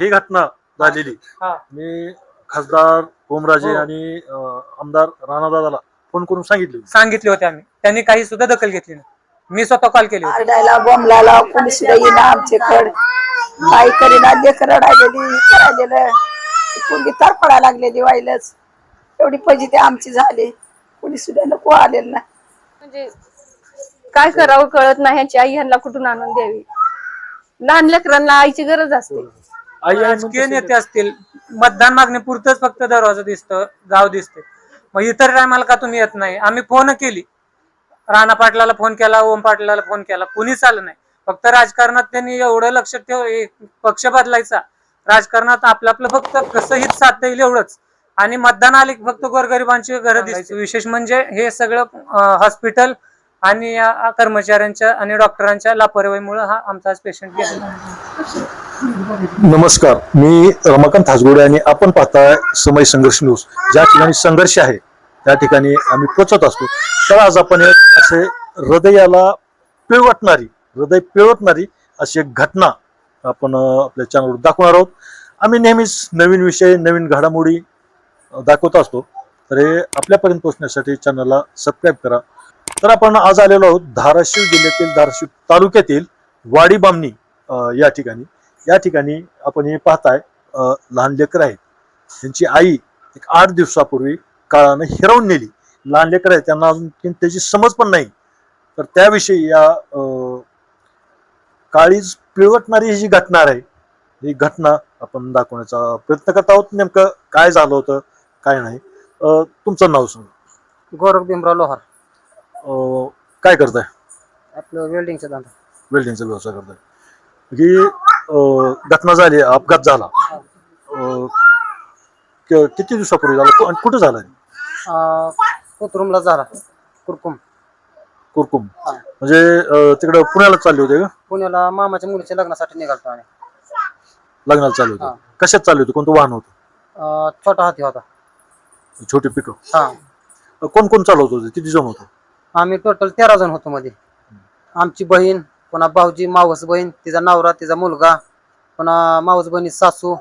ही घटना झालेली मी खासदार ओमराजे आणि आमदार राणादादाला फोन करून सांगितले होते आम्ही. त्यांनी काही सुद्धा दखल घेतली नाही. मी स्वतः कॉल केली होती. आरडायला बोंबलाला कोणी सुद्धा येईना आमच्याकडे. काही करीना लेकर रडायलेली करायलेलं कोणी तर पडायला लागलेली व्हायलाच. एवढी फजिती आमची झाली. कोणी सुद्धा नको आलेलं नाही. म्हणजे काय करावं कळत नाही. ह्यांची आई ह्यांना कुठून आणून द्यावी. लहान लेकरांना आईची गरज असते. राजकीय नेते असतील, मतदान मागणीपुरतच फक्त दरवाजा दिसतं, गाव दिसते. मग इतर टायमाला का तुम्ही येत नाही? आम्ही फोन केली, राणा पाटलाला फोन केला, ओम पाटलाला फोन केला, कुणीच आलं नाही. फक्त राजकारणात त्यांनी एवढं लक्ष ठेव, पक्ष बदलायचा, राजकारणात आपलं आपलं फक्त कसं हित साधता येईल एवढंच. आणि मतदान आले फक्त गोरगरिबांची घरं दिसते. विशेष म्हणजे हे सगळं हॉस्पिटल आणि या कर्मचाऱ्यांच्या आणि डॉक्टरांच्या लापरवाहीमुळे हा आमचा पेशंट गेला. नमस्कार, मी रमाकांत हासगोडे आणि आपण पाहताय समय संघर्ष न्यूज. ज्या ठिकाणी संघर्ष आहे त्या ठिकाणी आम्ही पोचत असतो. तर आज आपण एक असे हृदय पिळवटणारी अशी एक घटना आपण आपल्या चॅनलवर दाखवणार आहोत. आम्ही नेहमीच नवीन विषय, नवीन घडामोडी दाखवत असतो. तर हे आपल्यापर्यंत पोहोचण्यासाठी चॅनलला सबस्क्राईब करा. तर आपण आज आलेलो आहोत धाराशिव जिल्ह्यातील धाराशिव तालुक्यातील वाडी बामणी या ठिकाणी आपण हे पाहताय लहान लेकर आहेत. त्यांची आई एक 8 दिवसापूर्वी काळानं हिरावून नेली. लहान लेकर आहे, त्यांना अजून त्याची समज पण नाही. तर त्याविषयी या काळीज पिळवटणारी ही जी घटना आहे, ही घटना आपण दाखवण्याचा प्रयत्न करत आहोत. नेमकं काय झालं होतं, काय नाही. तुमचं नाव सांगा. गौरव भीमराव लोहार. काय करताय? आपलं वेल्डिंगचा धंदा. वेल्डिंगचा व्यवसाय करताय. ही घटना झाली, अपघात झाला, किती दिवसापूर्वी झाला आणि कुठे झाला? कोथरूमला झाला. कुरकुम म्हणजे तिकडे पुण्याला चालले होते का? पुण्याला मामाच्या मुलीच्या लग्नासाठी निघालतो आणि लग्नाला चालू होते. कशात चालू होते? कोणतं वाहन होतं? छोटा हाती होता. छोटी पिकअप. हा. कोण कोण चालवत होते? किती जण होते? आम्ही टोटल 13 जण होतो. मध्ये आमची बहीण, पुन्हा भाऊजी, मावस बहीण, तिचा नवरा, तिचा मुलगा, पुन्हा मावस बहिणी सासू,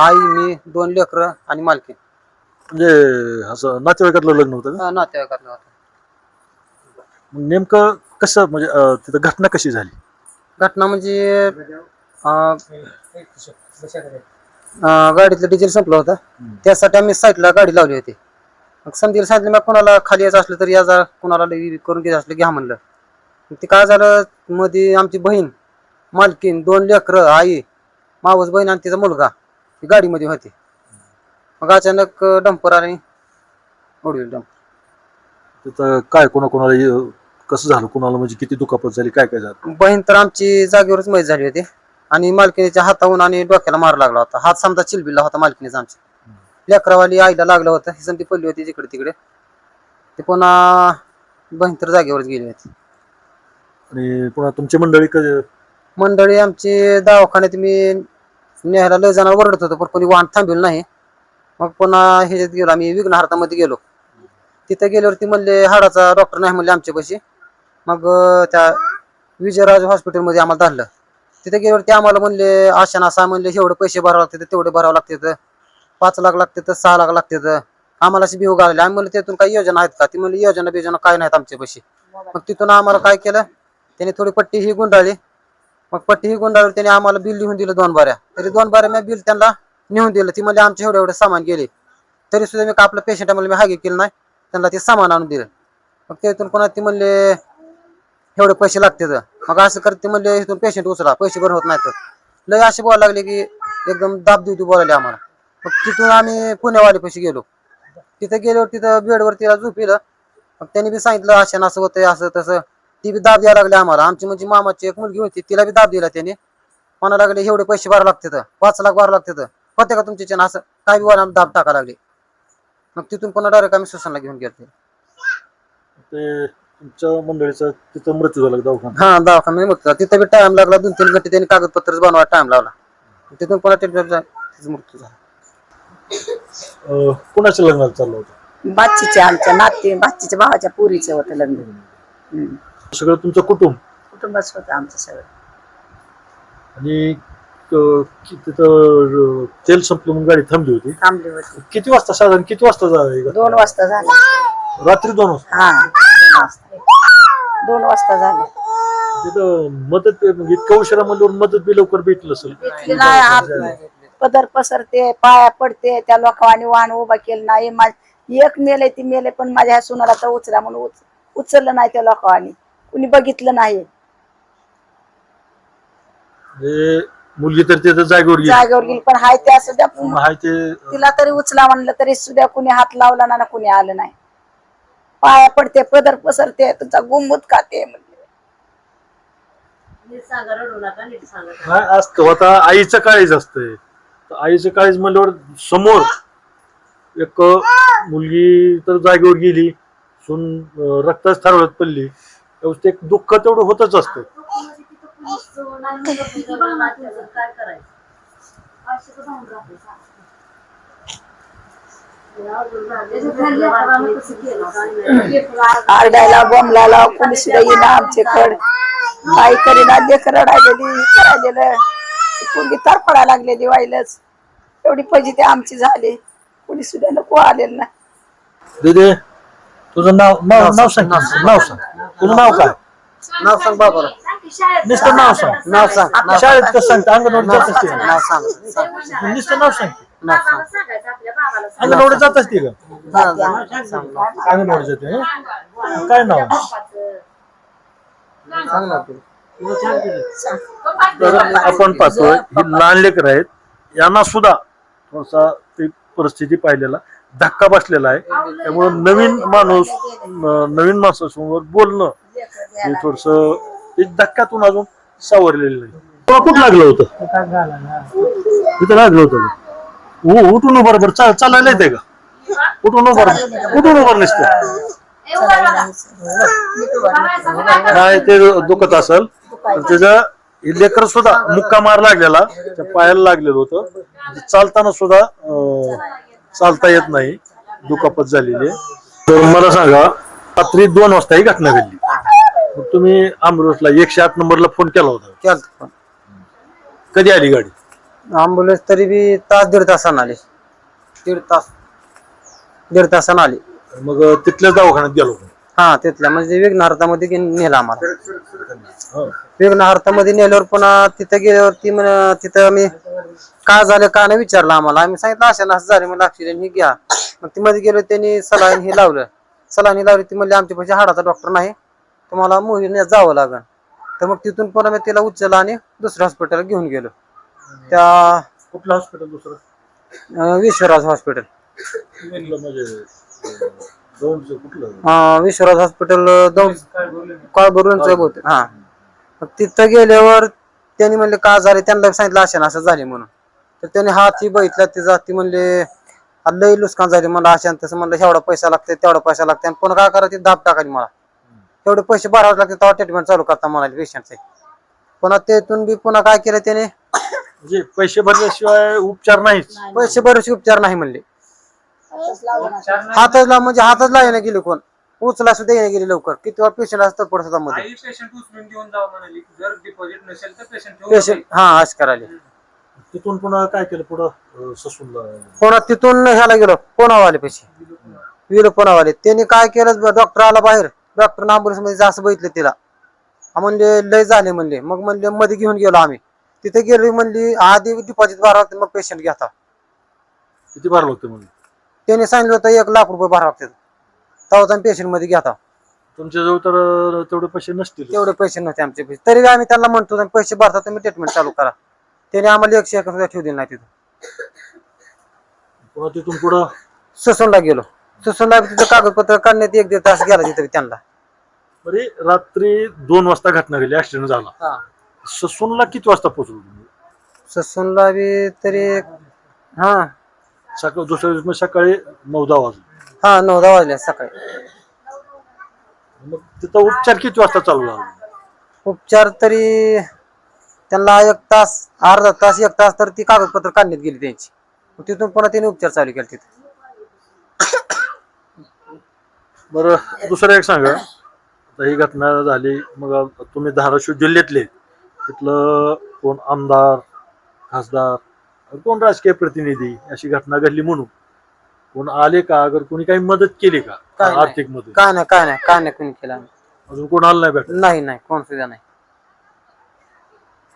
आई, मी, 2 लेकरं आणि मालकी. म्हणजे असं नातेवाईकातलं लग्न होतं का? नातेवाईकातलं होतं. नेमकं कसं, म्हणजे तिथं घटना कशी झाली? घटना म्हणजे गाडीतलं डिझेल संपलं होतं. त्यासाठी आम्ही साईडला गाडी लावली होती. मग समजेल सांगितलं, मग कोणाला खाली यायचं असलं तर या, जा, कोणाला करून घ्यायचं असलं घ्या म्हणलं. ते काय झालं, मध्ये आमची बहीण, मालकीन, 2 लेकरं, आई, मावस बहीण आणि तिचा मुलगा गाडीमध्ये होते. मग अचानक डंपर आणि उडविल डंपर. तिथं काय कोणाला कसं झालं, कोणाला म्हणजे किती दुखापत झाली, काय काय झालं? बहीण तर आमची जागेवरच मयत झाली होती आणि मालकिनीच्या हाताहून आणि डोक्याला मार लागला होता. हात समजा चिलबिला होता मालकिनीचा आमच्या. लेकरावाली आईला लागलं होतं. ही समती पडली होती जिकडे तिकडे. ते पुन्हा बहीण तर जागेवरच गेली होती. आणि पुन्हा तुमची मंडळी आमची दवाखान्यात मी न्यायला लय जण ओरडत होतो, पण कोणी वाहन थांबेल नाही. मग पुन्हा ह्याच्यात गेलो आम्ही, विघ्नहार्तामध्ये गेलो. तिथे गेल्यावरती म्हणले हाडाचा डॉक्टर नाही म्हणले आमच्यापाशी. मग त्या विजयराज हॉस्पिटलमध्ये आम्हाला धाडलं. तिथे गेल्यावरती आम्हाला म्हणले आशाना असा म्हणले, एवढे पैसे भरावे लागतात, तेवढे भरावं लागतात, 5 लाख लागतात, 6 लाख लागतात. आम्हाला अशी भिव घालले. आम्ही म्हणलं त्यातून काही योजना आहेत का? ती म्हणली योजना बियोजना काय नाहीत आमच्यापाशी. मग तिथून आम्हाला काय केलं, त्याने थोडी पट्टी ही गुंडाळली. मग पट्टी ही गुंडाळली, त्याने आम्हाला बिल लिहून दिलं 2 बाऱ्या. तरी 2 बाऱ्या मी बिल त्यांना नेऊन दिलं. ती म्हणले आमचे एवढे सामान गेले. तरी सुद्धा मी का आपलं पेशंट म्हणलं मी हागे केलं नाही, त्यांना ते सामान आणून दिलं. मग त्यातून कोणा ती म्हणले एवढे पैसे लागतात. मग असं करते म्हणले, इथून पेशंट उचला, पैसे भर होत नाही. तर लय असे बोलायला लागले की एकदम दाब देऊ बोलायले आम्हाला. मग तिथून आम्ही पुण्यावाली पैसे गेलो. तिथे गेल्यावर तिथं बेडवर तिला झोपिलं. मग त्यांनी बी सांगितलं अशा असं होतंय, असं तसं. ती बी दाब द्यायला लागली आम्हाला. आमची म्हणजे मामाची एक मुलगी होती, तिला बी दाब दिला त्याने. म्हणा लागले एवढे पैसे भरावे लागतात, 5 लाख भरावे लागतात, होते का तुमचे चॅन, असं काय बी बोला दाब टाका लागले. मग तिथून पुन्हा डायरेक्ट आम्ही सुसानला घेऊन गेलो. ते तुमच्या मंडळीचा तिथं मृत्यू झाला दवाखान्यात? हा, दवाखान्यात मृत्यू. तिथं बी टाइम लागला, 2-3 घंटे त्यांनी कागदपत्र बनवायला टाइम लावला. तिथून पुन्हा तिचा मृत्यू झाला. कुणाच्या लग्नाला चाललं होतं? बाच्चीच्या, आमच्या बाच्चीच्या भावाच्या पुरीचं होतं लग्न. सगळं तुमचं कुटुंबाच होतं आमचं सगळं. आणि तिथं तेल संपलं म्हणून गाडी थांबली होती. थांबली होती. किती वाजता साधारण किती वाजता झालं? 2 वाजता झालं. रात्री 2 वाजता. हा 2 वाजता झालं. तिथं मदत इतक्या उशिरा म्हणल्यावर मदत बी लवकर भेटली असेल. नाही हात पदर पसरते, पाया पडते, त्या लोकांनी वाहन उभा केलं नाही. एक मेले ती मेले, पण माझ्या ह्या सुनाला तर उचला म्हणून उचललं नाही त्या लोकांनी, कुणी बघितलं नाही. मुलगी तर तिथं जागेवर गेली, पण हाय त्या सुद्धा हाय ते तिला तरी उचला म्हणलं तरी सुद्धा कुणी हात लावला ना कुणी आलं नाही. पाया पडते, पदर पसरते, तुझा गुमूत खाते म्हणले. काय असतं आता आईचं काळीज असतंय. आईचं काळीज म्हणल्यावर समोर एक मुलगी तर जागेवर गेली, सून रक्ताच थरवत पडली, एक दुःख तेवढं होतच असतं. आरडायला बोंबलाला कोणी सुद्धा येईना आमच्याकडे. काही करीना, लेकर रडायलेली करायलेलं, कोणी तर पडायला लागलेली वाईलच. एवढी फजिती आमची झाली, कोणी सुद्धा नको आलेलं ना. दीदी तुझं नाव सांग. नाव सांग. तुझं नाव काय? नाव सांग बाबाला. नुसतं नाव सांग. नाव सांग. शाळेत कसं सांगतं? अंगणवाडी जात असते का? नाव सांग. नुसतं नाव सांग. नाव सांग. अंगणवाडी जात असते का? सांग अंगणवाडी जाते. हं? काय नाव? ना तू. तर आपण पाहतोय ही लहान लेकर आहेत, यांना सुद्धा थोडासा ती परिस्थिती पाहिलेला धक्का बसलेला आहे. त्यामुळे नवीन माणसासमोर बोलणं हे थोडस धक्क्यातून अजून सावरलेलं नाही. तुला कुठं लागलं होतं? इथं लागलं होतं. उठून उभं बरं चालायला येते का? उठून उभं नसतं काय ते दुखत असेल तर त्याचा लेकर सुद्धा मुक्का मार लागलेला, त्या पायाला लागलेलं होतं. चालताना सुद्धा चालता येत नाही, दुखापत झालेली आहे. तर मला सांगा, रात्री 2 वाजता ही घटना घडली. मग तुम्ही अँब्युलन्सला 108 नंबरला फोन केला होता. केलता. कधी आली गाडी? अँब्युलन्स तरी बी दीड तासानं आली. दीड तासानं आली. मग तिथल्याच दवाखान्यात गेलो. हा तिथल्या म्हणजे विघ्नहर्तामध्ये नेलं आम्हाला. विघ्नहर्तामध्ये नेल्यावर पुन्हा तिथं गेल्यावरती तिथं मी का झालं का नाही विचारलं आम्हाला. आम्ही सांगितलं अशा असं झाले, मला ऑक्सिजन ही घ्या. मग ती मध्ये गेलो, त्यांनी सलाईन ही लावलं. सलाईन लावली, ती म्हणजे आमच्या पैसे हाडाचा डॉक्टर नाही, तुम्हाला मोहीने जावं लागेल. तर मग तिथून पुन्हा मी तिला उचललं आणि दुसऱ्या हॉस्पिटलला घेऊन गेलो. त्या कुठलं हॉस्पिटल? दुसरं विश्वराज हॉस्पिटल. विश्वराज हॉस्पिटल काळभरूनच बहुतेक. हा मग तिथं गेल्यावर त्यांनी म्हणले का झाले, त्यांना सांगितलं अशा असं झाले म्हणून. तर त्याने हात ही बघितला, ती जाती म्हणले लई नुकसान झाले. मला अशा तसं म्हणलं एवढा पैसा लागते तेवढा पैसा लागते, आणि पुन्हा काय करायचं दाब टाकायची मला. एवढे पैसे भरावे लागते तेव्हा ट्रीटमेंट चालू करता म्हणाले पेशंटचे. पुन्हा तेथून बी पुन्हा काय केलं त्याने, म्हणजे पैसे भरल्याशिवाय उपचार नाहीच. पैसे भरल्याशिवाय उपचार नाही म्हणले. हातच लावून गेले, कोण उचला सुद्धा येणे गेले लवकर. किती वेळा पेशंट असतात पडत मध्ये. पेशंट हा अश करायला. तिथून पुन्हा काय केलं पुढं? ससूनला पुन्हा तिथून ह्याला गेलो, पुन्हा आले पैसे विलो पुन्हा आले. त्यांनी काय केलं, डॉक्टर आला बाहेर. डॉक्टर अँब्युलन्स मध्ये असं बघितलं तिला, म्हणले लय झाले म्हणले. मग म्हणले मध्ये घेऊन गेलो आम्ही. तिथे गेलो, म्हणली आधी डिपॉझिट भरावं लागतं, मग पेशंट घेता. किती भरावं लागतं म्हणून त्यांनी सांगितलं होतं 1 लाख रुपये भरावं लागतात, तेव्हा पेशंट मध्ये घेता. तुमच्याजवळ तर तेवढे पैसे नसतील. तेवढे पैसे नव्हते आमचे पैसे. तरी आम्ही त्यांना म्हणतो पैसे भरता तुम्ही ट्रीटमेंट चालू करा. त्याने आम्हाला 100 सुद्धा ठेवू दिलं नाही तिथं. पुन्हा तिथून पुढं ससूनला गेलो. ससूनला तिथं कागदपत्र काढण्यात 1-1.5 तास गेला तिथं त्यांना. बरे रात्री 2 वाजता घटना घडली, ऍक्सिडेंट झाला. ससूनला किती वाजता पोहोचलो तुम्ही? ससूनला बी तरी हा सकाळी दुसऱ्या दिवशी सकाळी 9-10 वाजले. हा 9-10 वाजले सकाळी. मग तिथं उपचार किती वाजता चालू झाला? उपचार तरी त्यांना 1 तास, अर्धा तास, 1 तास तर ती कागदपत्र काढण्यात गेली त्यांची. तिथून पुन्हा त्यांनी उपचार चालू केले तिथे. बरं दुसरं एक सांगा, आता ही घटना झाली, मग तुम्ही धाराशिव जिल्ह्यातले, तिथलं कोण आमदार, खासदार कोण राजकीय प्रतिनिधी अशी घटना घडली म्हणून कोण आले का, अगर कोणी काही मदत केली का काय नाही. आर्थिक मदत? काय नाही कोणी केलं आम्ही. अजून कोण आलं नाही भेटत? नाही कोण सुद्धा नाही.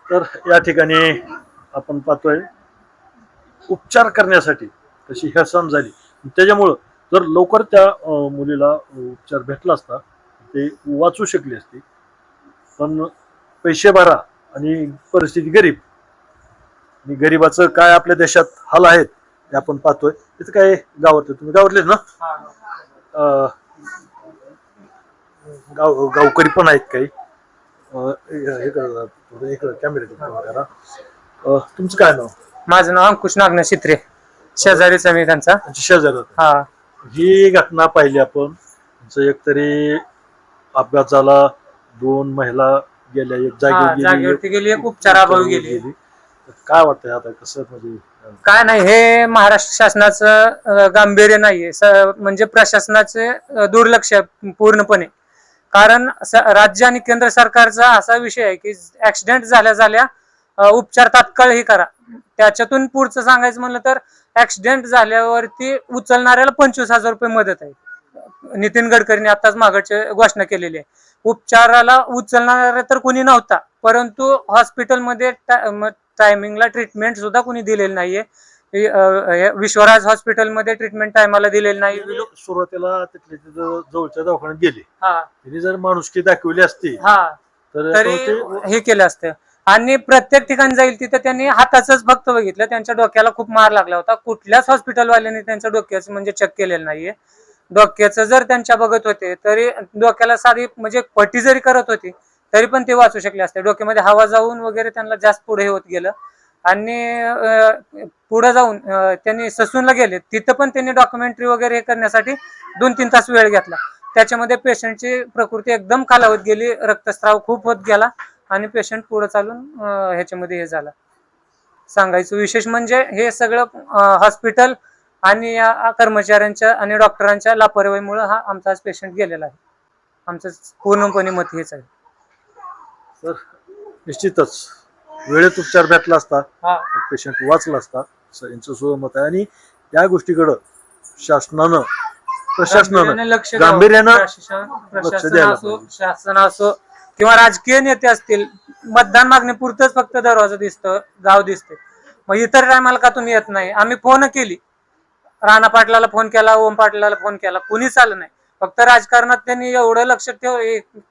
तर या ठिकाणी आपण पाहतोय उपचार करण्यासाठी कशी हेळसांड झाली. त्याच्यामुळं जर लवकर त्या मुलीला उपचार भेटला असता ते वाचू शकली असती. पण पैसे भरा आणि परिस्थिती गरीब, आणि गरीबाचं काय आपल्या देशात हाल आहेत ते आपण पाहतोय. तिथं काय गावातले, तुम्ही गावातलेच ना? गावकरी पण आहेत काही. कॅमेरा तुमचं काय नाव? माझं नाव अंकुश नागना शित्रे, शेजारीच मी त्यांचा. शेजारी. हा, ही घटना पाहिली आपण. एकतरी अपघात झाला, 2 महिला गेल्या, एक जागेवरती गेली, एक उपचाराभावी गेली. काय वाटतंय आता कसं, म्हणजे काय नाही, हे महाराष्ट्र शासनाचं गांभीर्य नाहीये, म्हणजे प्रशासनाचे दुर्लक्ष आहे पूर्णपणे. कारण राज्य आणि केंद्र सरकारचा असा विषय आहे की ऍक्सिडेंट झाल्या उपचार तात्काळ हे करा. त्याच्यातून पुढचं सांगायचं म्हणलं तर ऍक्सिडेंट झाल्यावरती उचलणाऱ्याला 25,000 रुपये मदत आहे. नितीन गडकरींनी आताच मागची घोषणा केलेली आहे. उपचाराला उचलणारा तर कोणी नव्हता, परंतु हॉस्पिटलमध्ये टायमिंगला ट्रीटमेंट सुद्धा कोणी दिलेली नाहीये. विश्वराज हॉस्पिटलमध्ये ट्रीटमेंट टायमाला दिलेली नाही. सुरुवातीला तिथले जवळच्या दवाखान्यात गेले, हा, त्यांनी जर माणुसकी दाखवली असती हा, तर तरी हे केलं असतं. आणि प्रत्येक ठिकाणी जाईल तिथे त्यांनी हाताचंच फक्त बघितलं. त्यांच्या डोक्याला खूप मार लागला होता. कुठल्याच हॉस्पिटलवाल्यांनी त्यांच्या डोक्याचं म्हणजे चेक केलेलं नाहीये. डोक्याचं जर त्यांच्या बघत होते तरी डोक्याला साधी म्हणजे पट्टी जरी करत होती तरी पण ते वाचू शकले असते. डोक्यामध्ये हवा जाऊन वगैरे त्यांना जास्त पुढे होत गेलं. आणि पुढे जाऊन त्यांनी ससूनला गेले. तिथं पण त्यांनी डॉक्युमेंटरी वगैरे करण्यासाठी 2-3 तास वेळ घेतला. त्याच्यामध्ये पेशंटची प्रकृती एकदम खालावत गेली, रक्तस्राव खूप होत गेला आणि पेशंट पुढे चालून ह्याच्यामध्ये हे झालं. सांगायचं विशेष म्हणजे हे सगळं हॉस्पिटल आणि या कर्मचाऱ्यांच्या आणि डॉक्टरांच्या लापरवाहीमुळे हा आमचा आज पेशंट गेलेला आहे. आमचं पूर्णपणे मत हेच आहे. तर निश्चितच वेळेत उपचार भेटला असता, हा, पेशंट वाचला असता, असं यांचं सुद्धा मत आहे. आणि या गोष्टीकडं शासनानं, प्रशासनानं गांभीर्यानं लक्ष द्यायला असो, पाहिजे. शासन असो किंवा राजकीय नेते असतील, मतदान मागणीपुरतच फक्त दरवाजा दिसतं, गाव दिसते. मग इतर टायमाला का तुम्ही येत नाही? आम्ही फोन केली, राणा पाटलाला फोन केला, ओम पाटलाला फोन केला, कुणीच आलं नाही. फक्त राजकारणात त्यांनी एवढं लक्ष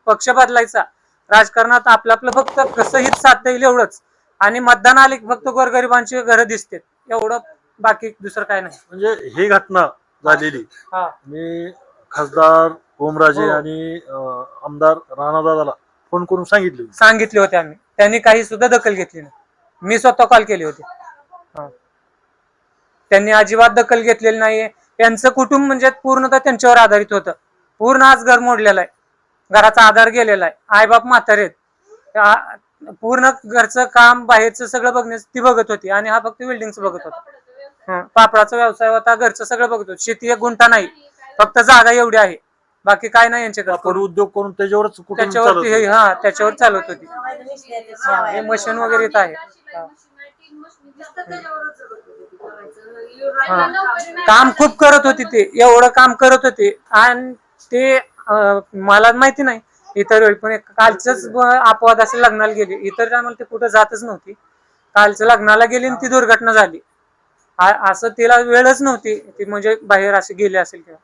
पक्ष बदलायचा, राजकारणात आपलं फक्त कसं हित साधता येईल एवढंच. आणि मतदान आले फक्त गोरगरिबांची घरं दिसते, एवढं, बाकी दुसरं काय नाही. म्हणजे ही घटना झालेली, हा, मी खासदार ओमराजे हो, आणि आमदार राणादादाला फोन करून सांगितले होते आम्ही. त्यांनी काही सुद्धा दखल घेतली नाही. मी स्वतः कॉल केले होते. त्यांनी अजिबात दखल घेतलेली नाहीये. त्यांचं कुटुंब म्हणजे पूर्णतः त्यांच्यावर आधारित होतं. पूर्ण आज घर मोडलेलं आहे, घराचा आधार गेलेला आहे, आईबाप म्हातारे आहेत. पूर्ण घरचं काम बाहेरचं सगळं बघण्याचं ती बघत होती आणि हा फक्त बिल्डिंगचं बघत होता. पापडाचा व्यवसाय होता, घरचं सगळं बघत होतं. शेती 1 गुंठा नाही, फक्त जागा एवढी आहे, बाकी काय नाही यांच्याकडे. उद्योग करून त्याच्यावरच त्याच्यावरती त्याच्यावर चालवत होती. हे मशीन वगैरे येत आहे. काम खूप करत होती ते, एवढं काम करत होते. आणि ते मला माहिती नाही इतर वेळी, पण कालच अपवाद असे लग्नाला गेले. इतर टायमाला ते कुठं जातच नव्हती. कालचं लग्नाला गेली आणि ती दुर्घटना झाली. असं तिला वेळच नव्हती ती म्हणजे बाहेर असे गेले असेल किंवा.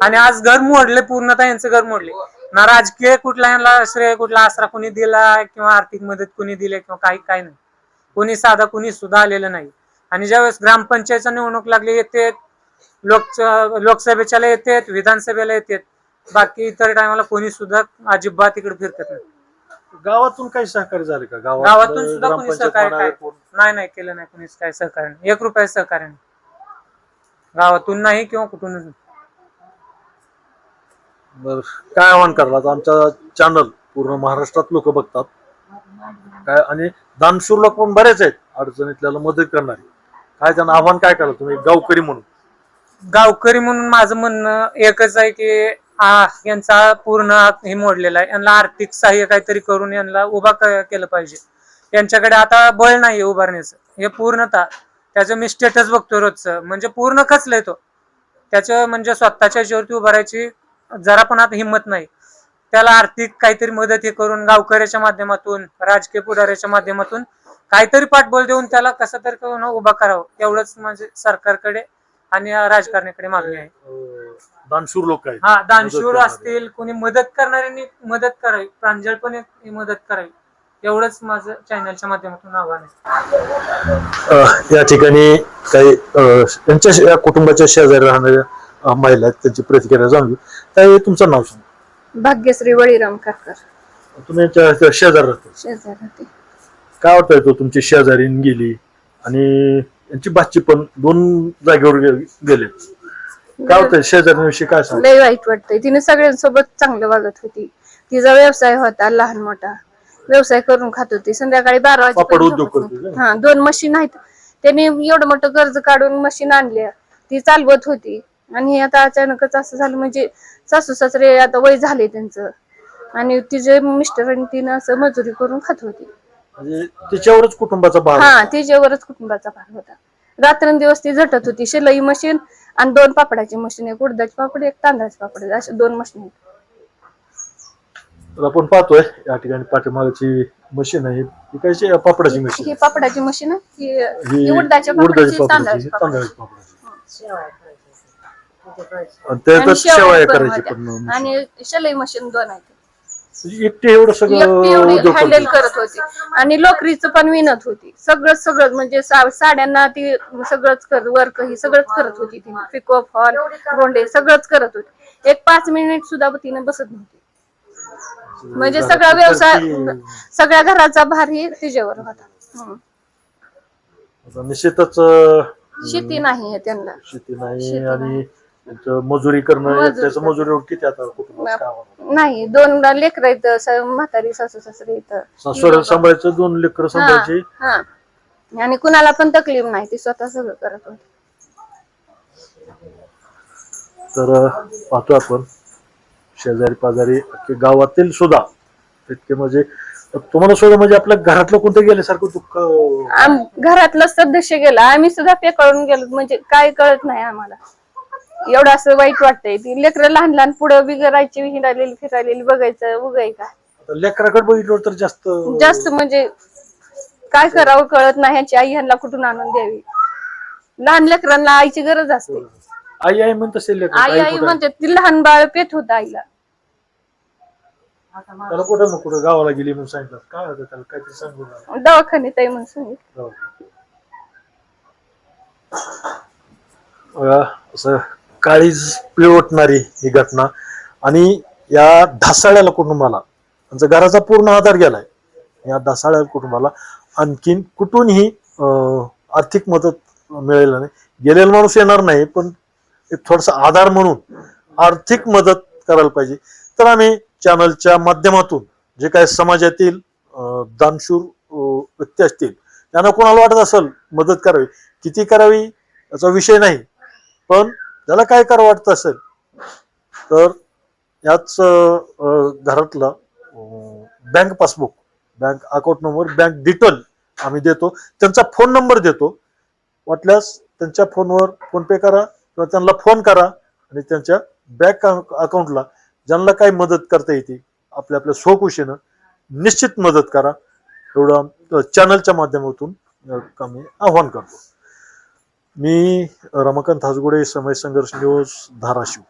आणि आज घर मोडले, पूर्णतः यांचं घर मोडले. ना राजकीय कुठला यांना श्रेय, कुठला आसरा कोणी दिला किंवा आर्थिक मदत कोणी दिली किंवा काही नाही. कोणी साधा कोणी सुद्धा आलेलं नाही. आणि ज्यावेळेस ग्रामपंचायतचा निवडणूक लागली येते, लोकसभेच्याला येते, विधानसभेला येते, बाकी इतर टायमाला कोणी सुद्धा अजिबात इकडे फिरकत नाही. गावातून काही सहकार्य झाले का? गावातून सुद्धा कोणी सहकार्य नाही केलं नाही. कोणीच काय सहकार्य नाही, 1 रुपया सहकार्य नाही गावातून नाही किंवा कुठूनच. बर, काय आव्हान करला? आमचा चॅनल पूर्ण महाराष्ट्रात लोक बघतात काय, आणि दानशूर लोक पण बरेच आहेत अडचणीतल्याला मदत करणारे. काय त्यांना आव्हान काय करा तुम्ही गावकरी म्हणून? गावकरी म्हणून माझं म्हणणं एकच आहे की यांचा पूर्ण हे मोडलेला आहे. यांना आर्थिक सहाय्य काहीतरी करून यांना उभा केलं पाहिजे. त्यांच्याकडे आता बळ नाही उभारण्याचं, हे पूर्णतः त्याचं मी स्टेटस बघतो रोजचं, म्हणजे पूर्ण खचलंय तो. त्याचं म्हणजे स्वतःच्या याच्यावरती उभारायची जरा पण आता हिंमत नाही. त्याला आर्थिक काहीतरी मदत हे करून गावकऱ्याच्या माध्यमातून, राजकीय पुढाऱ्याच्या माध्यमातून काहीतरी पाठबळ देऊन त्याला कसं तरी करून उभा करावं, एवढंच म्हणजे सरकारकडे आणि राजकारण्याकडे मागणी आहे. दानशूर लोक आहेत. हा, दानशूर असतील, कोणी मदत करणाऱ्यांनी मदत करावी, प्रांजळपणे मदत करावी, एवढंच माझं चॅनलच्या माध्यमातून आव्हान आहे. या ठिकाणी काही त्यांच्या या कुटुंबाच्या शेजारी राहणाऱ्या महिला आहेत, त्यांची प्रतिक्रिया जाणून घेऊ. त्यावेळी तुमचं नाव सांगा. भाग्यश्री बळीराम काकर, तुम्ही यांच्या शेजारी राहता. शेजारी. काय वाटतंय तो तुमची शेजारी गेली आणि यांची बाची पण 2 जागेवर गेले, काय होतंय शेजाऱ्यांविषयी काय सांग? लय वाईट वाटतंय. तिने सगळ्यांसोबत चांगलं वागत होती. तिचा व्यवसाय होता लहान मोठा, व्यवसाय करून खात होती. संध्याकाळी 12 पापड उद्योग वाजेपर्यंत करते. हा 2 मशीन आहेत. त्यांनी एवढं मोठं कर्ज काढून मशीन आणल्या, ती चालवत होती. आणि आता अचानकच असं झालं, म्हणजे सासू सासरे आता वय झाले त्यांचं, आणि तिचे मिस्टर आणि तिनं असं मजुरी करून खात होती. म्हणजे तिच्यावरच कुटुंबाचा भार. हा, तिच्यावरच कुटुंबाचा भार होता. रात्रंदिवस ती झटत होती. शिलाई मशीन आणि 2 पापडाची मशीन, एक उडदाचे पापड, एक तांदळाचे पापड, अशा 2 मशीन. तर आपण पाहतोय या ठिकाणी पाठीमागची मशीन आहे, ही कशी पापडाची मशीन. ही पापडाची मशीन आहे, ही ही उडदाच्या उडदाची पापडाची, पापडाची, तांदळाची पापडाची. तांदळाची पापडाची. आणि त्याच्यात आणि शेवाया शेवया करायची पण पण होत्या. आणि शिलाई मशीन 2 आहेत. म्हणजे एकटे एवढं एकटी सगळं एवढी उद्योग हँडल करते. करत होती. आणि लोकरीचं पण विणत होती. सगळं म्हणजे साड्यांना ती सगळंच वर्क ही सगळंच करत होती. ती पिको फॉल, गोंडे सगळंच करत होती. एक 5 मिनिट सुद्धा तिने बसत नव्हती. म्हणजे सगळा व्यवसाय, सगळ्या घराचा भार ही तिच्यावर होता. आता निश्चितच शेती नाही त्यांना. शेती नाही शेती आणि त्यांचं मजुरी करणं, मजुरी त्याचं करणं. मजुरीवर किती आता कुटुंबात काय होणार? नाही, 2 लेकरं इथं, म्हातारी सासू सासरे इथं. सासऱ्याला सांभाळायचं, 2 लेकरं सांभाळायची. हा, आणि कुणाला पण तकलीफ नाही, ती स्वतः सगळं करत होती. तर पाहतो आपण शेजारी पाजारी अख्खे गावातील सुद्धा इतके, म्हणजे तुम्हाला सुद्धा म्हणजे आपल्या घरातलं कोणतं गेल्यासारखं दुःख. घरातलं सदस्य गेला, आम्ही सुद्धा पेकळून गेलो. म्हणजे काय कळत नाही आम्हाला, एवढं असं वाईट वाटतंय. ती लेकरं लहान लहान पुढं बिगरायची, हिंडालेली फिरायलेली बघायचं उगाय का. लेकराकडे बघितलं तर जास्त म्हणजे काय करावं कळत नाही. ह्याची आई ह्यांना कुठून आणून द्यावी. लहान लेकरांना आईची गरज असते. आई आई म्हणत असेल आई आई म्हणते, ती लहान बाळ पेत होत आईला. त्याला कुठं ना कुठं गावाला गेली म्हणून सांगितलं, काय होतं त्याला काहीतरी सांगू नका. दवाखान्यात आहे म्हणून सांगितलं. असं काळीज पिळवटणारी ही घटना. आणि या ढासाळ्याला कुटुंबाला, त्यांचा घराचा पूर्ण आधार गेलाय. या ढासाळ्या कुटुंबाला आणखीन कुठूनही आर्थिक मदत मिळेल नाही. गेलेला माणूस येणार नाही, पण एक थोडासा आधार म्हणून आर्थिक मदत करायला पाहिजे. तर आम्ही चॅनलच्या माध्यमातून जे काही समाजातील दानशूर व्यक्ती असतील, त्यांना कोणाला वाटत असेल मदत करावी, किती करावी याचा विषय नाही, पण ज्याला काय करावं वाटत असेल तर याच घरातला bank passbook, bank account number, bank detail आम्ही देतो. त्यांचा फोन नंबर देतो. वाटल्यास त्यांच्या फोनवर फोन पे करा किंवा त्यांना फोन करा आणि त्यांच्या बँक अकाउंटला ज्यांना काही मदत करता येते आपल्या आपल्या स्वखुशीनं निश्चित मदत करा, एवढं चॅनलच्या माध्यमातून आम्ही आव्हान करतो. मी रमाकांत हासगुडे, समय संघर्ष न्यूज, धाराशिव.